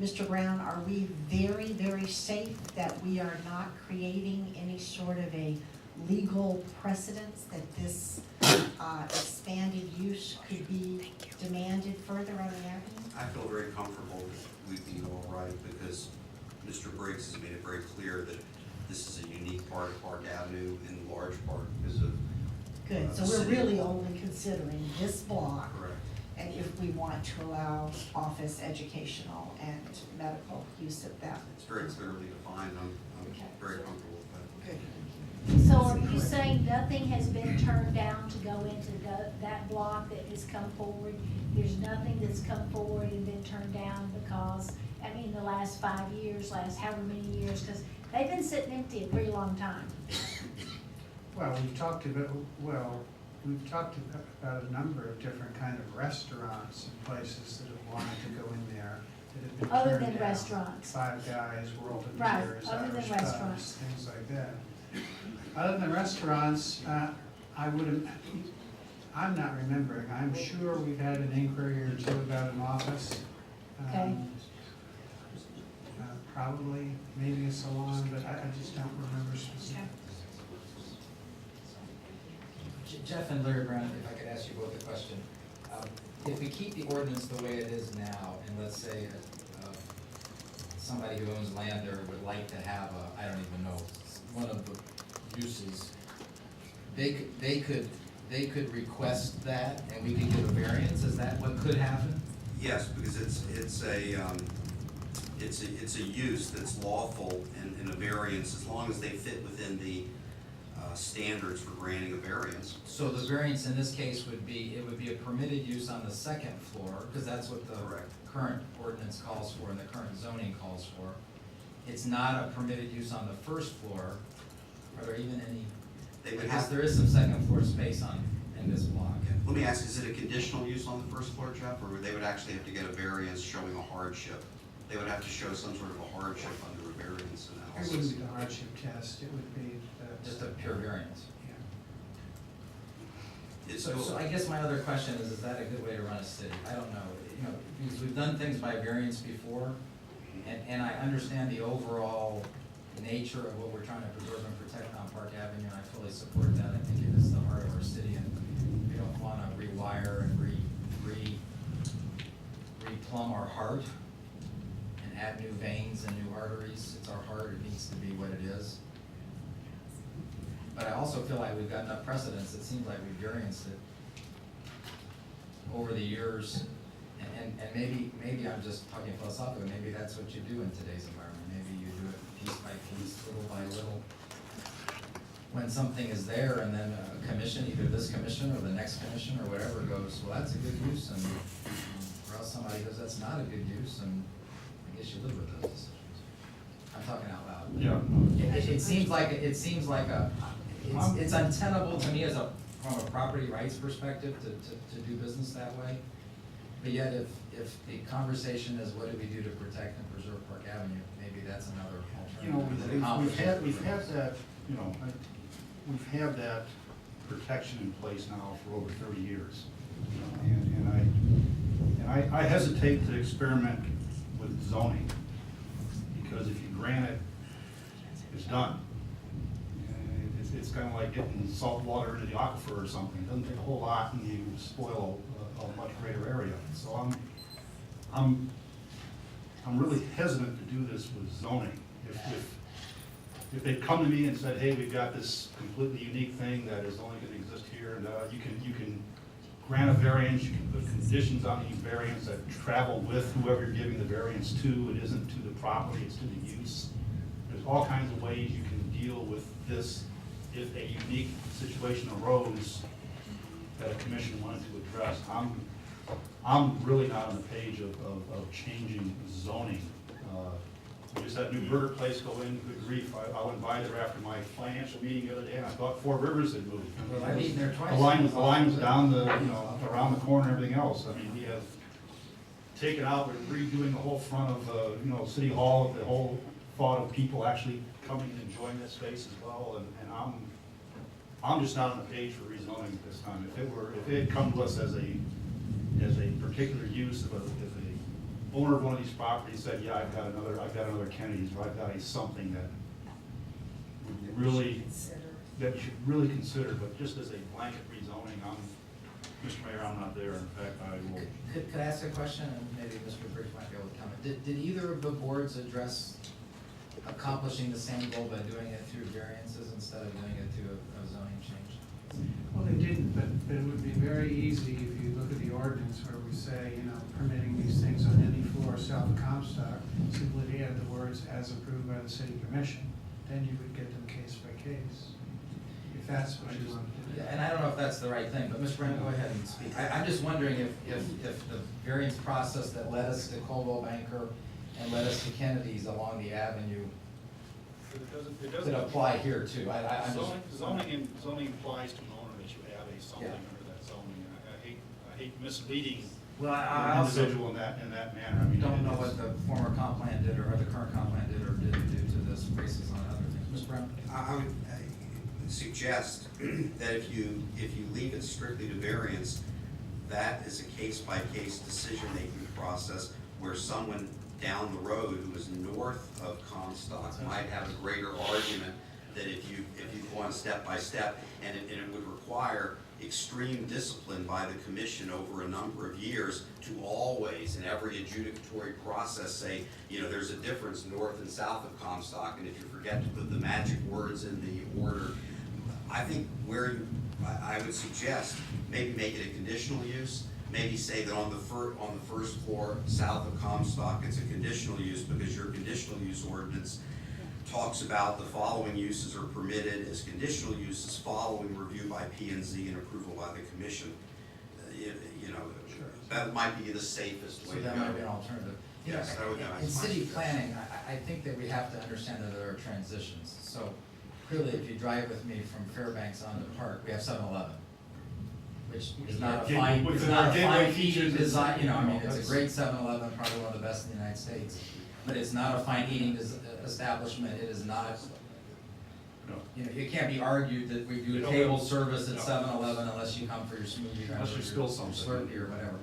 Mr. Brown, are we very, very safe that we are not creating any sort of a legal precedence that this expanded use could be demanded further on the avenue? I feel very comfortable that we'd be all right because Mr. Briggs has made it very clear that this is a unique part of Park Avenue in large part because of Good, so the we're city. really only considering this block, Correct. and if we want to allow office, educational, and medical use of that. It's very clearly defined. I'm Okay. very comfortable with that. Good. So are you saying nothing has been turned down to go into that block that has come forward? There's nothing that's come forward and been turned down because, I mean, the last 5 years, last however many years, because they've been sitting empty a pretty long time. Well, we've talked about a number of different kind of restaurants and places that have wanted to go in there that have been Other turned than down. restaurants. Five Guys, World of Right, Beers, other than Irish restaurants. pubs, things like that. Other than restaurants, I'm not remembering. I'm sure we've had an inquiry or two about an office. Okay. Probably, maybe a salon, but I just don't remember specifically. Jeff and Larry Brown, if I could ask you both a question. If we keep the ordinance the way it is now, and let's say somebody who owns land or would like to have I don't even know, one of the uses, they could request that and we could give a variance, is that what could happen? Yes, because it's a use that's lawful in a variance as long as they fit within the standards for granting a variance. So the variance in this case would be, it would be a permitted use on the second floor, because that's what the Correct. current ordinance calls for and the current zoning calls for. It's not a permitted use on the first floor. Are there even any, They would because have, there is some second floor space in this block. let me ask, is it a conditional use on the first floor, Jeff, or would they would actually have to get a variance showing a hardship? They would have to show some sort of a hardship under a variance It analysis. wouldn't be the hardship test, it would be Just a pure variance. yeah. It's So still, I guess my other question is that a good way to run a city? I don't know, because we've done things by variance before, and I understand the overall nature of what we're trying to preserve and protect on Park Avenue, and I fully support that. I think it is the heart of our city, and we don't wanna rewire and replumb our heart and add new veins and new arteries. It's our heart, it needs to be what it is. But I also feel like we've got enough precedence, it seems like we've varianced it over the years, and maybe I'm just talking philosophically, maybe that's what you do in today's environment, maybe you do it piece by piece, little by little. When something is there and then a commission, either this commission or the next commission or whatever goes, well, that's a good use, and or else somebody goes, that's not a good use, and I guess you live with those decisions. I'm talking out loud. Yeah. It seems like it's untenable to me from a property rights perspective to do business that way. But yet if the conversation is what do we do to protect and preserve Park Avenue, maybe that's another You know, alternative. we've had that, you know, we've had that protection in place now for over 30 years. And I hesitate to experiment with zoning, because if you grant it, it's done. And it's kind of like getting salt water into the aquifer or something. It doesn't take a whole lot and you spoil a much greater area. So I'm really hesitant to do this with zoning. If they'd come to me and said, hey, we've got this completely unique thing that is only gonna exist here, and you can grant a variance, you can put conditions on the variance that travel with whoever you're giving the variance to. It isn't to the property, it's to the use. There's all kinds of ways you can deal with this if a unique situation arose that a commission wanted to address. I'm really not on the page of changing zoning. We just had a new burger place go in, good grief. I went by there after my financial meeting the other day, and I thought Four Rivers had moved. Well, I've eaten there twice. The line was down the, around the corner and everything else. I mean, we have taken out, we're redoing the whole front of, City Hall, the whole thought of people actually coming and enjoying that space as well, and I'm just not on the page for rezoning at this time. If it had come to us as a particular use of a owner of one of these properties said, yeah, I've got another Kennedy's, or I've got a something that would really, that you should really consider, but just as a blanket rezoning, Mr. Mayor, I'm not there. In fact, I will. Could I ask a question, and maybe Mr. Bridge might be able to comment? Did either of the boards address accomplishing the same goal by doing it through variances instead of doing it through a zoning change? Well, they didn't, but it would be very easy if you look at the ordinance where we say, permitting these things on any floor south of Comstock, simply add the words as approved by the city commission, then you would get them case by case, if that's what you want to do. Yeah, and I don't know if that's the right thing, but Mr. Brown, go ahead and speak. I'm just wondering if the variance process that led us to Coldwell Banker and led us to Kennedy's along the avenue It could apply here too. I'm just. Zoning applies to an owner that you have a something Yeah. under that zoning. I hate misleading Well, an individual in that manner. I mean, don't know it's- what the former comp plan did or the current comp plan did or didn't do to this basis on other things. Mr. Brown? I would suggest that if you leave it strictly to variance, that is a case-by-case decision-making process where someone down the road who is north of Comstock might have a greater argument that if you go on step by step, and it would require extreme discipline by the commission over a number of years to always, in every adjudicatory process, say, there's a difference north and south of Comstock, and if you forget to put the magic words in the order, I think I would suggest, maybe make it a conditional use, maybe say that on the first floor south of Comstock, it's a conditional use because your conditional use ordinance talks about the following uses are permitted as conditional uses following review by P&Z and approval by the commission. That might be the safest way So to that might be an go. alternative. Yes, that would be my In city suggestion. planning, I think that we have to understand that there are transitions. So clearly, if you drive with me from Fairbanks on the park, we have 7-Eleven, which is not a Gateway- fine, it's within not our a gateway fine features eating is- design, I mean, it's a that's- great 7-Eleven, probably one of the best in the United States. But it's not a fine eating establishment, it is not, No. it can't be argued that we do You don't table have- service at no. 7-Eleven unless you come for your smoothie. or Unless you your spill something. Slurpee or whatever.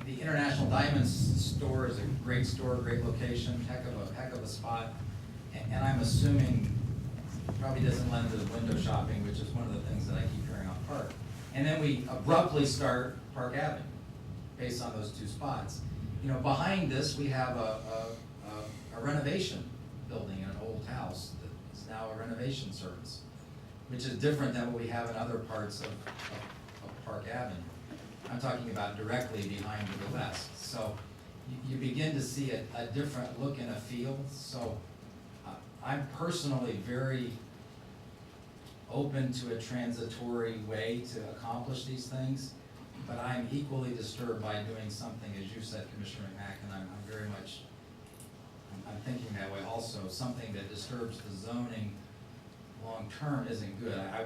The International Diamonds store is a great store, great location, heck of a spot. And I'm assuming probably doesn't lend to the window shopping, which is one of the things that I keep hearing on Park. And then we abruptly start Park Avenue, based on those two spots. Behind this, we have a renovation building in an old house that is now a renovation service, which is different than what we have in other parts of Park Avenue. I'm talking about directly behind to the west. So you begin to see a different look and a feel. So I'm personally very open to a transitory way to accomplish these things, but I'm equally disturbed by doing something, as you said, Commissioner McMack, and I'm very much, I'm thinking that way also. Something that disturbs the zoning long-term isn't good. I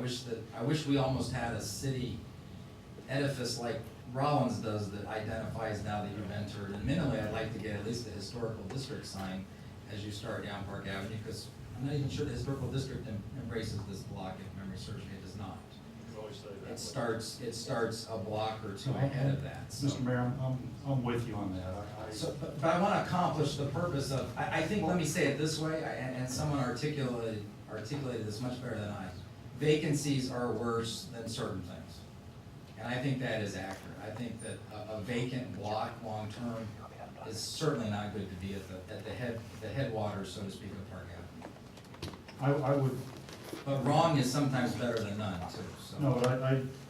wish we almost had a city edifice like Rollins does that identifies now that you've entered. And minimally, I'd like to get at least a historical district sign as you start down Park Avenue, because I'm not even sure the historical district embraces this block, if memory serves me, it does not. You always say that. It starts a block or two ahead of that, so. Mr. Mayor, I'm with you on that. So, but I wanna accomplish the purpose of, I think, let me say it this way, and someone articulated this much better than I. Vacancies are worse than certain things. And I think that is accurate. I think that a vacant block, long-term, is certainly not good to be at the headwaters, so to speak, of Park Avenue. I would, But wrong is sometimes better than none, too, so. no, but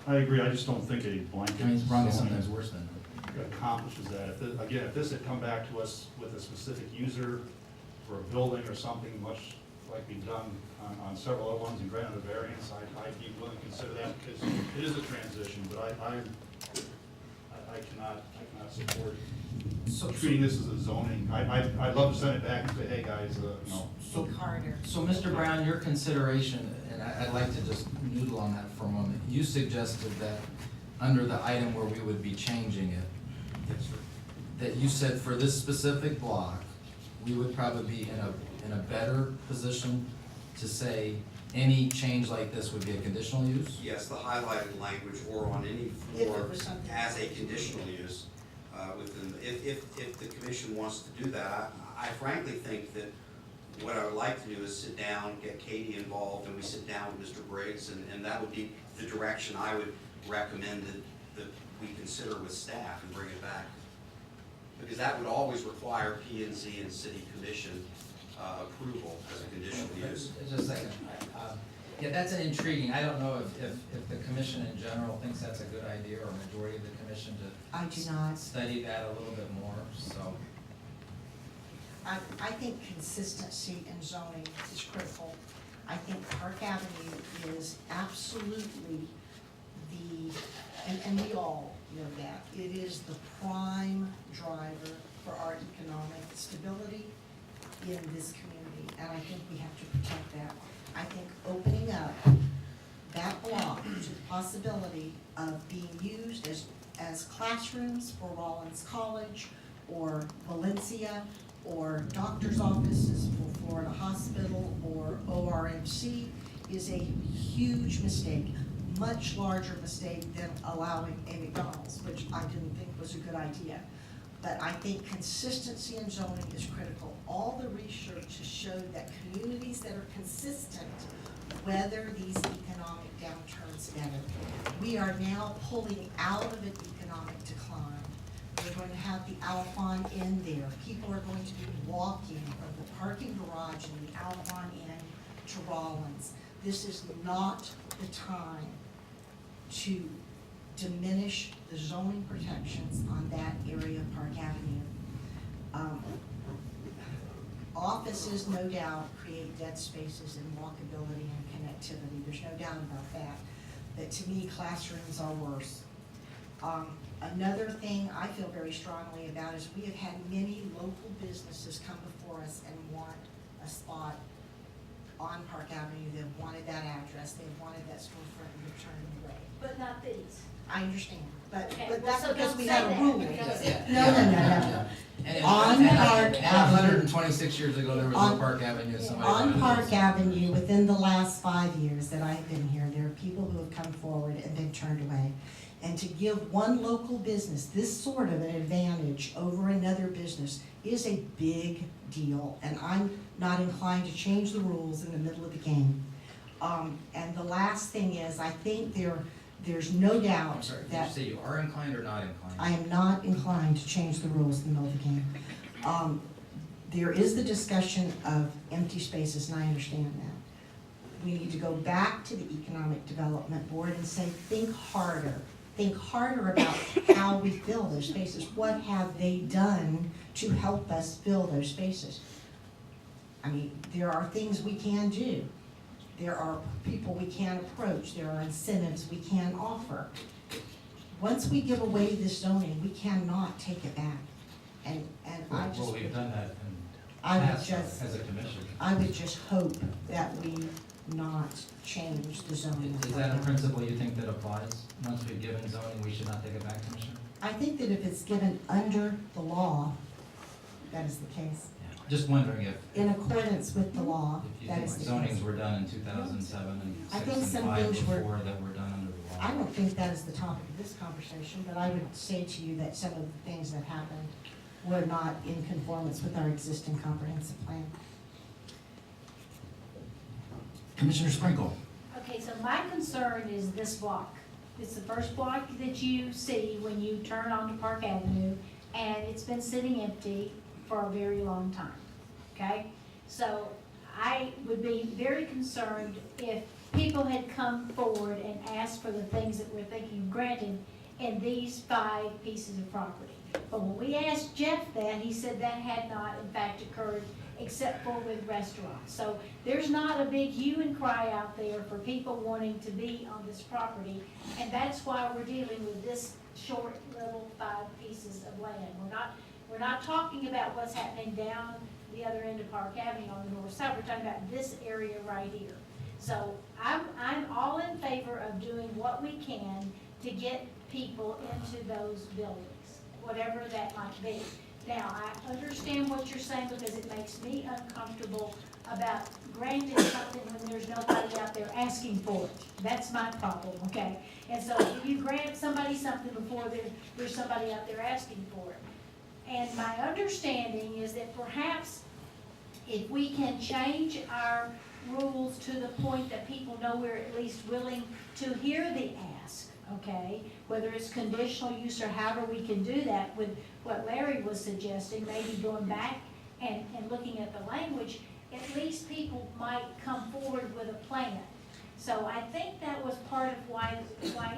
I agree, I just don't think a blanket. I mean, wrong is zoning sometimes worse than none. accomplishes that. If this had come back to us with a specific user for a building or something, much like we've done on several other ones and granted a variance, I'd be willing to consider that because it is a transition, but I cannot support treating this as a zoning. I'd love to send it back and say, hey, guys, no. So, Harder. so Mr. Brown, your consideration, and I'd like to just noodle on that for a moment. You suggested that under the item where we would be changing it, Yes, sir. that you said for this specific block, we would probably be in a better position to say any change like this would be a conditional use? Yes, the highlighted language or on any If floor it was something. as a conditional use within if the commission wants to do that, I frankly think that what I would like to do is sit down, get Katie involved, and we sit down with Mr. Briggs, and that would be the direction I would recommend that we consider with staff and bring it back. Because that would always require P and Z and city commission approval as a conditional use. Just a second. Yeah, that's an intriguing, I don't know if the commission in general thinks that's a good idea, or a majority of the commission to I do not. study that a little bit more, so. I think consistency in zoning is critical. I think Park Avenue is absolutely and we all know that, it is the prime driver for our economic stability in this community, and I think we have to protect that. I think opening up that block to the possibility of being used as classrooms for Rollins College or Valencia or doctor's offices for Florida Hospital or ORMC is a huge mistake, much larger mistake than allowing a McDonald's, which I didn't think was a good idea. But I think consistency in zoning is critical. All the research has showed that communities that are consistent weather these economic downturns better. We are now pulling out of an economic decline. We're going to have the Alphon Inn there. People are going to be walking from the parking garage and the Alphon Inn to Rollins. This is not the time to diminish the zoning protections on that area of Park Avenue. Offices, no doubt, create dead spaces and walkability and connectivity. There's no doubt about that. But to me, classrooms are worse. Another thing I feel very strongly about is we have had many local businesses come before us and want a spot on Park Avenue. They've wanted that address, they've wanted that storefront, and they're turning away. But not these. I understand, but Okay, but well, that's so because don't we say have a that. rule. Don't No. And On and Park Avenue. 126 years ago, there was no On- Park Avenue, somebody On wanted Park this. Avenue, within the last 5 years that I've been here, there are people who have come forward and been turned away. And to give one local business this sort of an advantage over another business is a big deal. And I'm not inclined to change the rules in the middle of the game. And the last thing is, I think there's no doubt I'm sorry, did you that say you are inclined or not inclined? I am not inclined to change the rules in the middle of the game. There is the discussion of empty spaces, and I understand that. We need to go back to the Economic Development Board and say, think harder. Think harder about how we fill those spaces. What have they done to help us fill those spaces? I mean, there are things we can do. There are people we can approach. There are incentives we can offer. Once we give away this zoning, we cannot take it back. And I just. Well, we've done that I in would past just, as a commission. I would just hope that we not change the zoning. Is that a principle you think that applies? Once we've given zoning, we should not take it back, Commissioner? I think that if it's given under the law, that is the case. Just wondering if, In accordance with the law, if you that think is the zonings case. were done in 2007 and I 6 think and some 5 things were- before that were done under the law. I don't think that is the topic of this conversation, but I would say to you that some of the things that happened were not in conformance with our existing comprehensive plan. Commissioner Sprinkle. Okay, so my concern is this block. It's the first block that you see when you turn onto Park Avenue, and it's been sitting empty for a very long time, okay? So I would be very concerned if people had come forward and asked for the things that we're thinking of granting in these 5 pieces of property. But when we asked Jeff that, he said that had not in fact occurred except for with restaurants. So there's not a big hue and cry out there for people wanting to be on this property. And that's why we're dealing with this short little 5 pieces of land. We're not talking about what's happening down the other end of Park Avenue on the north side. We're talking about this area right here. So I'm all in favor of doing what we can to get people into those buildings, whatever that might be. Now, I understand what you're saying because it makes me uncomfortable about granting something when there's nobody out there asking for it. That's my problem, okay? And so if you grant somebody something before there's somebody out there asking for it. And my understanding is that perhaps if we can change our rules to the point that people know we're at least willing to hear the ask, okay? Whether it's conditional use or however we can do that with what Larry was suggesting, maybe going back and looking at the language, at least people might come forward with a plan. So I think that was part of why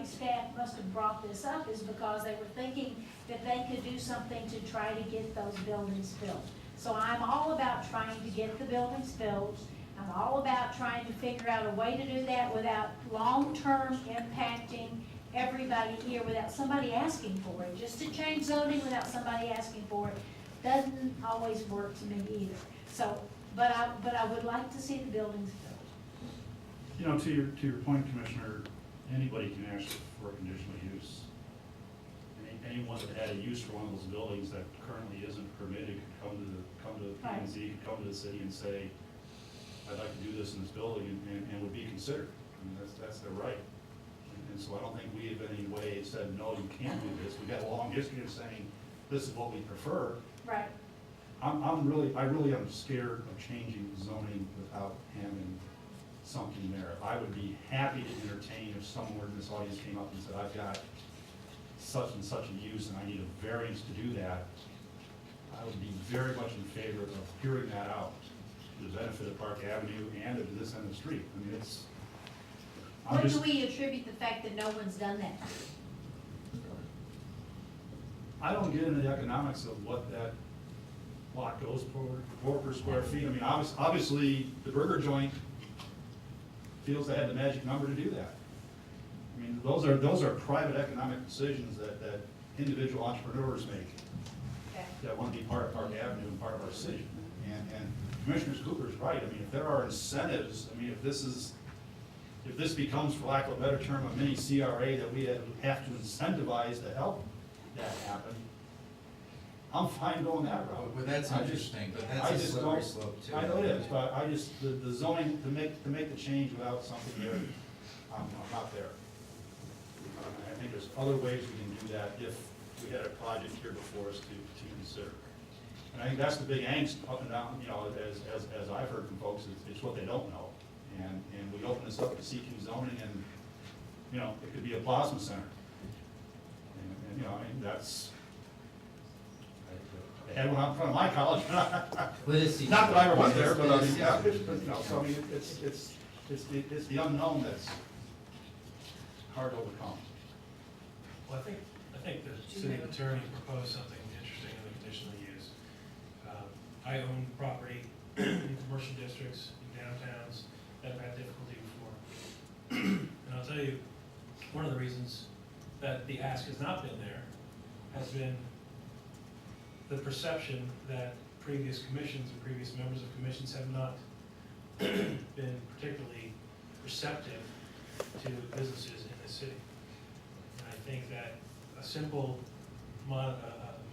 staff must have brought this up, is because they were thinking that they could do something to try to get those buildings filled. So I'm all about trying to get the buildings filled. I'm all about trying to figure out a way to do that without long-term impacting everybody here, without somebody asking for it. Just to change zoning without somebody asking for it doesn't always work to me either. So, but I would like to see the buildings filled. You know, to your point, Commissioner, anybody can ask for a conditional use. Anyone that had a use for one of those buildings that currently isn't permitted could come to the P and Z, could come to the city and say, I'd like to do this in this building, and would be considered. I mean, that's their right. And so I don't think we have in any way said, no, you can't do this. We've got a long history of saying, this is what we prefer. Right. I really am scared of changing zoning without having something there. I would be happy to entertain if someone in this audience came up and said, I've got such and such a use and I need a variance to do that. I would be very much in favor of hearing that out to the benefit of Park Avenue and of this end of the street. I mean, What do we attribute the fact that no one's done that? I don't get into the economics of what that lot goes for per square feet. I mean, obviously, the burger joint feels they had the magic number to do that. I mean, those are private economic decisions that individual entrepreneurs make that want to be part of Park Avenue and part of our city. And Commissioner Cooper's right. I mean, if there are incentives, I mean, if this becomes, for lack of a better term, a mini CRA that we have to incentivize to help that happen, I'm fine going that route. Well, that's I just- interesting, but I that's a just slippery don't- slope too. I know it is, but I just, the zoning, to make the change without something there, I'm not there. I think there's other ways we can do that if we had a project here before us to consider. And I think that's the big angst up and down, you know, as I've heard from folks, it's what they don't know. And we open this up to CQ zoning and, you know, it could be a plasma center. And you know, I mean, that's, I had one out in front of my college. Not that I ever went there, but I mean, yeah, you know, so I mean, it's the unknown that's hard to overcome. Well, I think the city attorney proposed something interesting in the conditional use. I own property in commercial districts, in downtowns, that have had difficulty before. And I'll tell you, one of the reasons that the ask has not been there has been the perception that previous commissions and previous members of commissions have not been particularly receptive to businesses in this city. And I think that a simple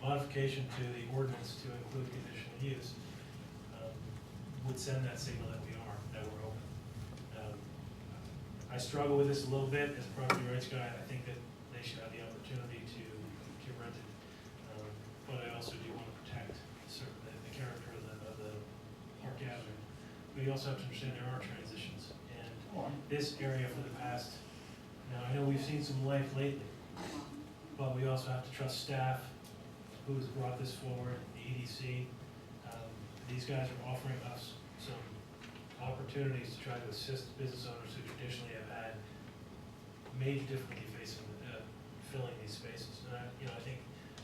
modification to the ordinance to include conditional use would send that signal that that we're open. I struggle with this a little bit as a property rights guy. I think that they should have the opportunity to rent it. But I also do want to protect the character of the Park Avenue. But you also have to understand there are transitions. And this area for the past, now I know we've seen some life lately, but we also have to trust staff who's brought this forward, the EDC. These guys are offering us some opportunities to try to assist business owners who traditionally have had major difficulty facing filling these spaces. And I think,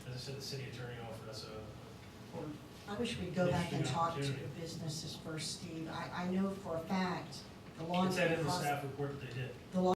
as I said, the city attorney offered us I wish we'd go back and Interesting talk to opportunity. the businesses first, Steve. I know for a fact, the law it said in the enforcement, staff report that they did. the law